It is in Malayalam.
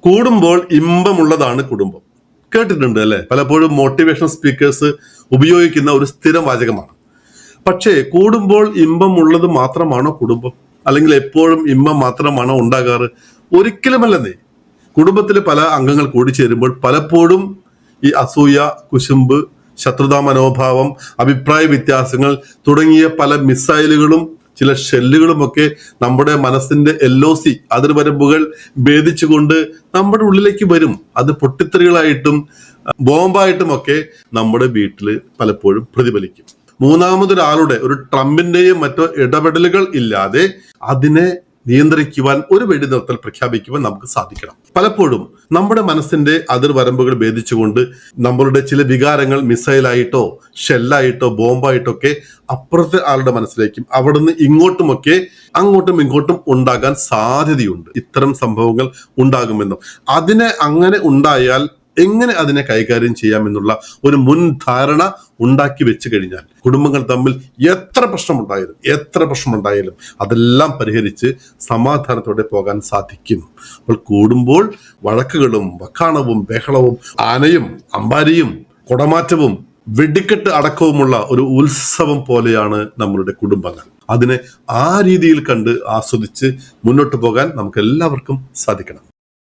കൂടുമ്പോൾ ഇമ്പമുള്ളതാണ് കുടുംബം. കേട്ടിട്ടുണ്ട് അല്ലെ? പലപ്പോഴും മോട്ടിവേഷൻ സ്പീക്കേഴ്സ് ഉപയോഗിക്കുന്ന ഒരു സ്ഥിരം വാചകമാണ്. പക്ഷേ കൂടുമ്പോൾ ഇമ്പമുള്ളത് മാത്രമാണോ കുടുംബം? അല്ലെങ്കിൽ എപ്പോഴും ഇമ്പം മാത്രമാണോ ഉണ്ടാകാറ്? ഒരിക്കലുമല്ലെന്നേ. കുടുംബത്തിലെ പല അംഗങ്ങൾ കൂടിച്ചേരുമ്പോൾ പലപ്പോഴും ഈ അസൂയ, കുശുമ്പ്, ശത്രുതാ മനോഭാവം, അഭിപ്രായ വ്യത്യാസങ്ങൾ തുടങ്ങിയ പല മിസൈലുകളും ചില ഷെല്ലുകളുമൊക്കെ നമ്മുടെ മനസ്സിന്റെ LOC അതിർവരമ്പുകൾ ഭേദിച്ചുകൊണ്ട് നമ്മുടെ ഉള്ളിലേക്ക് വരും. അത് പൊട്ടിത്തെറികളായിട്ടും ബോംബായിട്ടും ഒക്കെ നമ്മുടെ വീട്ടിൽ പലപ്പോഴും പ്രതിഫലിക്കും. മൂന്നാമതൊരാളുടെ ഒരു ട്രംപിന്റെയും മറ്റോ ഇടപെടലുകൾ ഇല്ലാതെ അതിനെ നിയന്ത്രിക്കുവാൻ, ഒരു വെടിനിർത്തൽ പ്രഖ്യാപിക്കുവാൻ നമുക്ക് സാധിക്കണം. പലപ്പോഴും നമ്മുടെ മനസ്സിന്റെ അതിർവരമ്പുകൾ ഭേദിച്ചുകൊണ്ട് നമ്മളുടെ ചില വികാരങ്ങൾ മിസൈലായിട്ടോ ഷെല്ലായിട്ടോ ബോംബായിട്ടോ ഒക്കെ അപ്പുറത്തെ ആളുടെ മനസ്സിലേക്കും അവിടുന്ന് ഇങ്ങോട്ടുമൊക്കെ അങ്ങോട്ടും ഇങ്ങോട്ടും ഉണ്ടാകാൻ സാധ്യതയുണ്ട്. ഇത്തരം സംഭവങ്ങൾ ഉണ്ടാകുമെന്നും അതിനെ അങ്ങനെ ഉണ്ടായാൽ എങ്ങനെ അതിനെ കൈകാര്യം ചെയ്യാമെന്നുള്ള ഒരു മുൻധാരണ ഉണ്ടാക്കി വെച്ച് കഴിഞ്ഞാൽ കുടുംബങ്ങൾ തമ്മിൽ എത്ര പ്രശ്നമുണ്ടായാലും അതെല്ലാം പരിഹരിച്ച് സമാധാനത്തോടെ പോകാൻ സാധിക്കും. അപ്പോൾ കൂടുമ്പോൾ വഴക്കുകളും വക്കാണവും ബഹളവും ആനയും അമ്പാരിയും കുടമാറ്റവും വെടിക്കെട്ട് അടക്കവുമുള്ള ഒരു ഉത്സവം പോലെയാണ് നമ്മളുടെ കുടുംബങ്ങൾ. അതിനെ ആ രീതിയിൽ കണ്ട് ആസ്വദിച്ച് മുന്നോട്ട് പോകാൻ നമുക്ക് എല്ലാവർക്കും സാധിക്കണം.